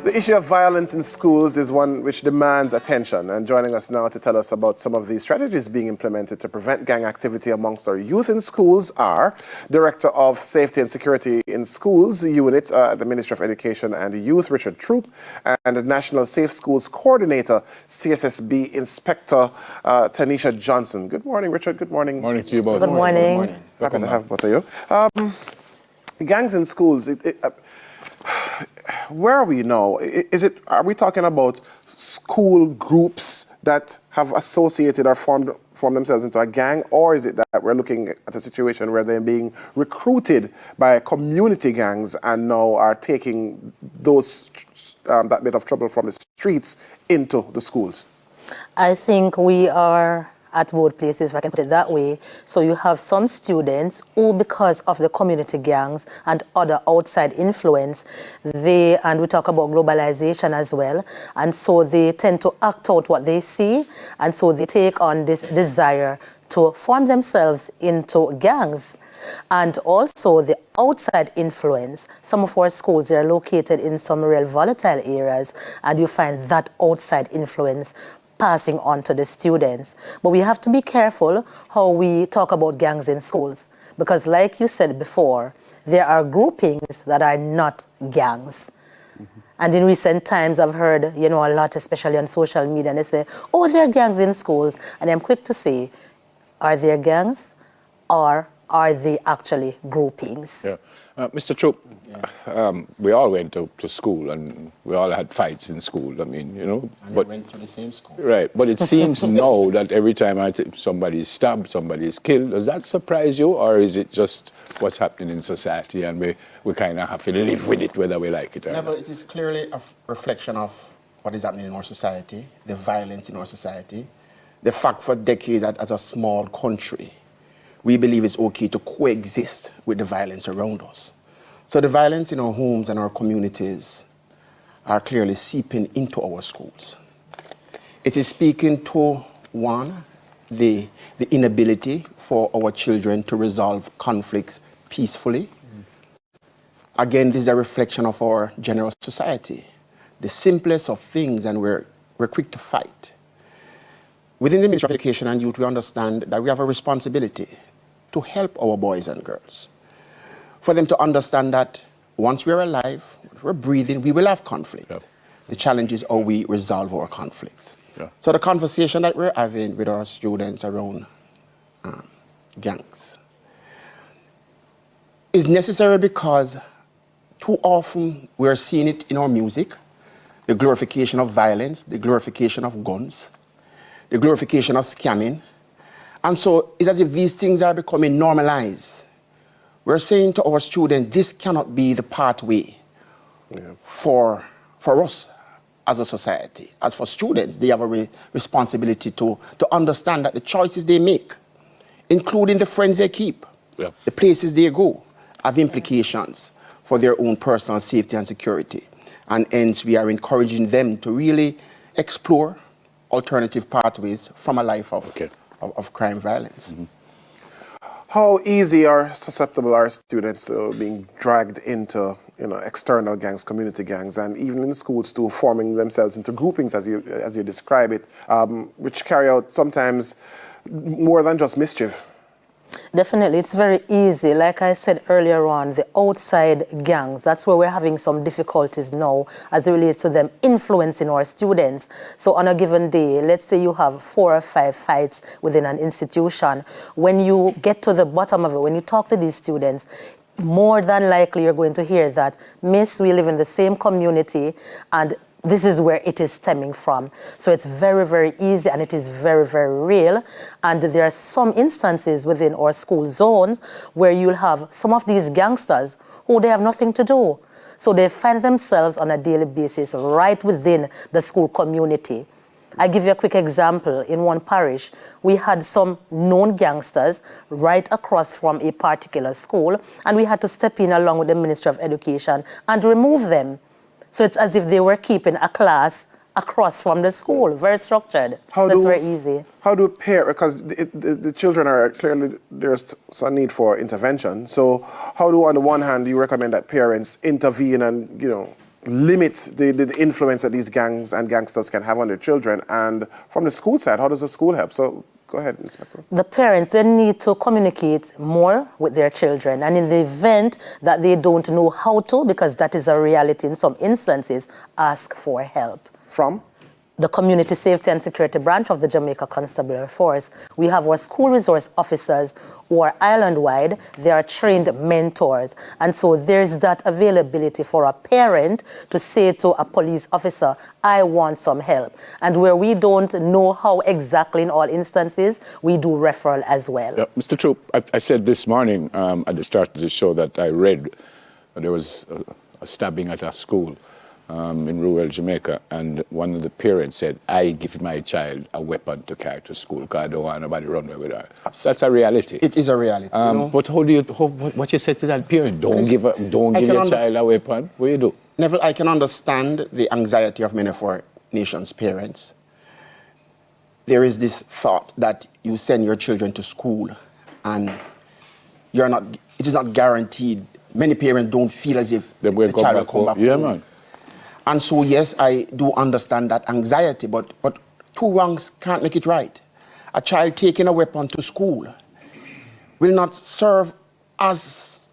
The issue of violence in schools is one which demands attention, and joining us now to tell us about some of these strategies being implemented to prevent gang activity amongst our youth in schools are Director of Safety and Security in Schools Unit at the Ministry of Education and Youth, Richard Troupe, and the National Safe Schools Coordinator, CSSB Inspector Tanecia Johnson. Good morning, Richard. Good morning. Morning to you both. Good morning. Good morning. Happy to have both of you. Gangs in schools, where are we now? Are we talking about school groups that have associated or formed themselves into a gang, or is it that we're looking at a situation where they're being recruited by community gangs and now are taking those that bit of trouble from the streets into the schools? I think we are at both places, if I can put it that way. So you have some students who, because of the community gangs and other outside influence, and we talk about globalization as well, and so they tend to act out what they see, and so they take on this desire to form themselves into gangs. And also the outside influence. Some of our schools are located in some real volatile areas, and you find that outside influence passing on to the students. But we have to be careful how we talk about gangs in schools, because like you said before, there are groupings that are not gangs. Mm-hmm. And in recent times, I've heard, a lot, especially on social media, and they say, oh, there are gangs in schools. And I'm quick to say, are there gangs or are they actually groupings? Yeah. Mr. Troupe, we all went to school and we all had fights in school. I mean, And we went to the same school. Right. But it seems now that every time somebody is stabbed, somebody is killed, does that surprise you? Or is it just what's happening in society and we kind of have to live with it whether we like it or not? But it is clearly a reflection of what is happening in our society, the violence in our society, the fact for decades that as a small country, we believe it's okay to coexist with the violence around us. So the violence in our homes and our communities are clearly seeping into our schools. It is speaking to, one, the inability for our children to resolve conflicts peacefully. Again, this is a reflection of our general society. The simplest of things, and we're quick to fight. Within the Ministry of Education and Youth, we understand that we have a responsibility to help our boys and girls, for them to understand that once we're alive, we're breathing, we will have conflicts. Yep. The challenge is how we resolve our conflicts. Yeah. So the conversation that we're having with our students around gangs is necessary because too often we're seeing it in our music, the glorification of violence, the glorification of guns, the glorification of scamming. And so it's as if these things are becoming normalized. We're saying to our students, this cannot be the pathway for us as a society. As for students, they have a responsibility to understand that the choices they make, including the friends they keep, the places they go, have implications for their own personal safety and security. And hence, we are encouraging them to really explore alternative pathways from a life of crime violence. Mm-hmm. How easy or susceptible are students to being dragged into external gangs, community gangs, and even in schools too, forming themselves into groupings as you describe it, which carry out sometimes more than just mischief? Definitely, it's very easy. Like I said earlier on, the outside gangs, that's where we're having some difficulties now as it relates to them influencing our students. So on a given day, let's say you have 4 or 5 fights within an institution. When you get to the bottom of it, when you talk to these students, more than likely you're going to hear that, Miss, we live in the same community and this is where it is stemming from. So it's very, very easy and it is very, very real. And there are some instances within our school zones where you'll have some of these gangsters who they have nothing to do. So they find themselves on a daily basis right within the school community. I give you a quick example. In one parish, we had some known gangsters right across from a particular school, and we had to step in along with the Ministry of Education and remove them. So it's as if they were keeping a class across from the school, very structured. So it's very easy. How do parents, because the children are clearly, there's a need for intervention. So how do, on the one hand, you recommend that parents intervene and, limit the influence that these gangs and gangsters can have on their children? And from the school side, how does the school help? So go ahead, Inspector. The parents, they need to communicate more with their children. And in the event that they don't know how to, because that is a reality in some instances, ask for help. From? The Community Safety and Security Branch of the Jamaica Constabulary Force. We have our school resource officers who are island-wide. They are trained mentors. And so there's that availability for a parent to say to a police officer, I want some help. And where we don't know how exactly in all instances, we do referral as well. Yeah, Mr. Troupe, I said this morning at the start of the show that I read there was a stabbing at a school in rural Jamaica, and one of the parents said, I give my child a weapon to carry to school because I don't want nobody run away with her. Absolutely. That's a reality. It is a reality. But what you say to that parent? Don't give your child a weapon. What do you do? Neville, I can understand the anxiety of many of our nation's parents. There is this thought that you send your children to school and it is not guaranteed. Many parents don't feel as if the child will come back home. Yeah, man. And so, yes, I do understand that anxiety, but two wrongs can't make it right. A child taking a weapon to school will not serve as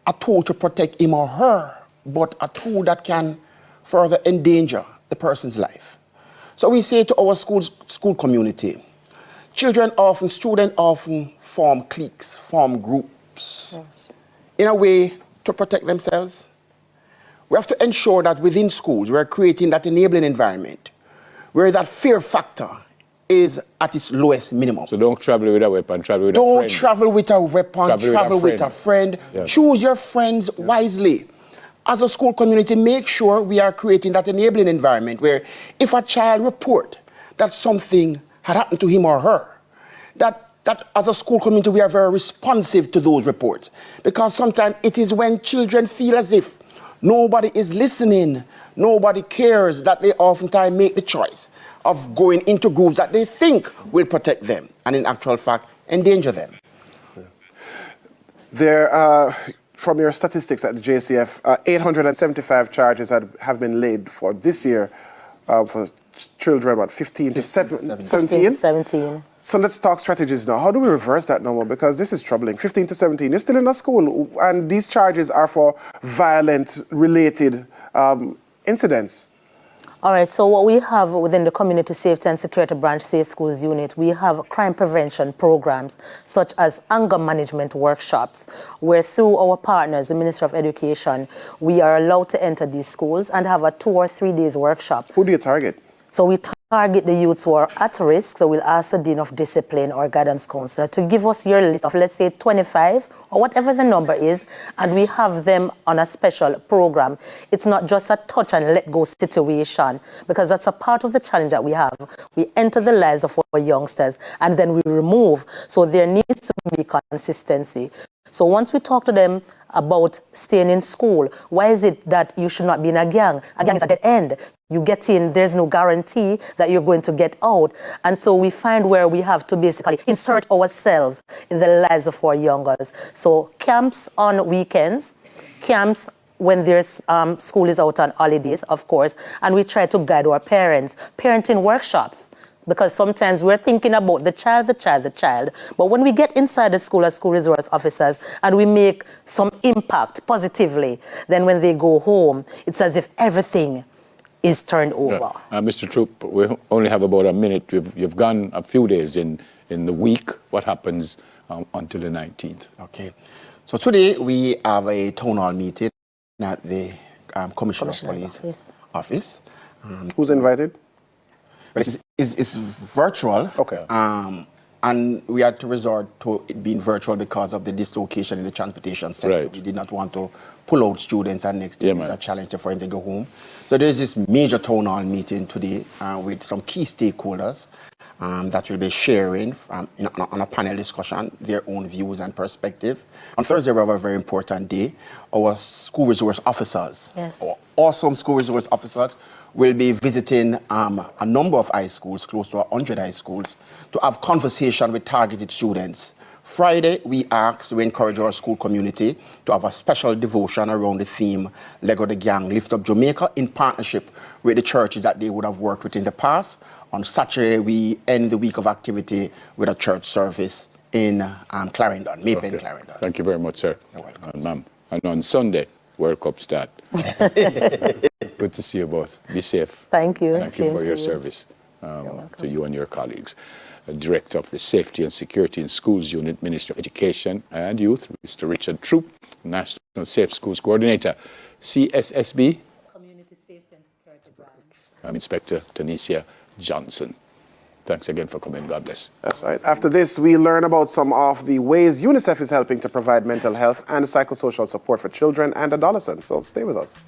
a tool to protect him or her, but a tool that can further endanger the person's life. So we say to our school community, students often form cliques, form groups, yes, in a way to protect themselves. We have to ensure that within schools, we're creating that enabling environment where that fear factor is at its lowest minimum. So don't travel with a weapon, travel with a friend. Don't travel with a weapon, travel with a friend. Yeah. Choose your friends wisely. As a school community, make sure we are creating that enabling environment where if a child report that something had happened to him or her, that as a school community, we are very responsive to those reports. Because sometimes it is when children feel as if nobody is listening, nobody cares, that they oftentimes make the choice of going into groups that they think will protect them and in actual fact endanger them. There, from your statistics at the JCF, 875 charges have been laid for this year for children, what, 15 to 17? 15 to 17. So let's talk strategies now. How do we reverse that number? Because this is troubling. 15 to 17 is still in a school, and these charges are for violent-related incidents. All right, so what we have within the Community Safety and Security Branch Safe Schools Unit, we have crime prevention programs such as anger management workshops, where through our partners, the Ministry of Education, we are allowed to enter these schools and have a 2 or 3 days workshop. Who do you target? So we target the youths who are at risk, so we'll ask the Dean of Discipline or Guidance Counselor to give us your list of, let's say, 25 or whatever the number is, and we have them on a special program. It's not just a touch and let go situation, because that's a part of the challenge that we have. We enter the lives of our youngsters and then we remove, so there needs to be consistency. So once we talk to them about staying in school, why is it that you should not be in a gang? A gang is a dead end. You get in, there's no guarantee that you're going to get out. And so we find where we have to basically insert ourselves in the lives of our youngers. So camps on weekends, camps when there's school is out on holidays, of course, and we try to guide our parents, parenting workshops. Because sometimes we're thinking about the child. But when we get inside the school as school resource officers and we make some impact positively, then when they go home, it's as if everything is turned over. Yeah. Mr. Troupe, we only have about a minute. You've gone a few days in the week. What happens until the 19th? Okay. So today we have a town hall meeting at the Commissioner of Police office. Who's invited? It's virtual. Okay. And we had to resort to it being virtual because of the dislocation in the transportation sector. Right. We did not want to pull out students and next day it's a challenge for them to go home. So there's this major town hall meeting today with some key stakeholders that will be sharing on a panel discussion their own views and perspective. On Thursday, we have a very important day. Our school resource officers, our awesome school resource officers, will be visiting a number of high schools, close to 100 high schools, to have conversation with targeted students Friday, we encourage our school community to have a special devotion around the theme, Lego the Gang, Lift Up Jamaica, in partnership with the churches that they would have worked with in the past. On Saturday, we end the week of activity with a church service in Clarendon, Maypen, okay. Clarendon. Thank you very much, sir. You're welcome. Ma'am. And on Sunday, World Cup start. Good to see you both. Be safe. Thank you. Thank you for your service to you and your colleagues. Director of the Safety and Security in Schools Unit, Ministry of Education and Youth, Mr. Richard Troupe, National Safe Schools Coordinator, CSSB, Community Safety and Security Branch. I'm Inspector Tanecia Johnson. Thanks again for coming. God bless. That's right. After this, we learn about some of the ways UNICEF is helping to provide mental health and psychosocial support for children and adolescents. So stay with us.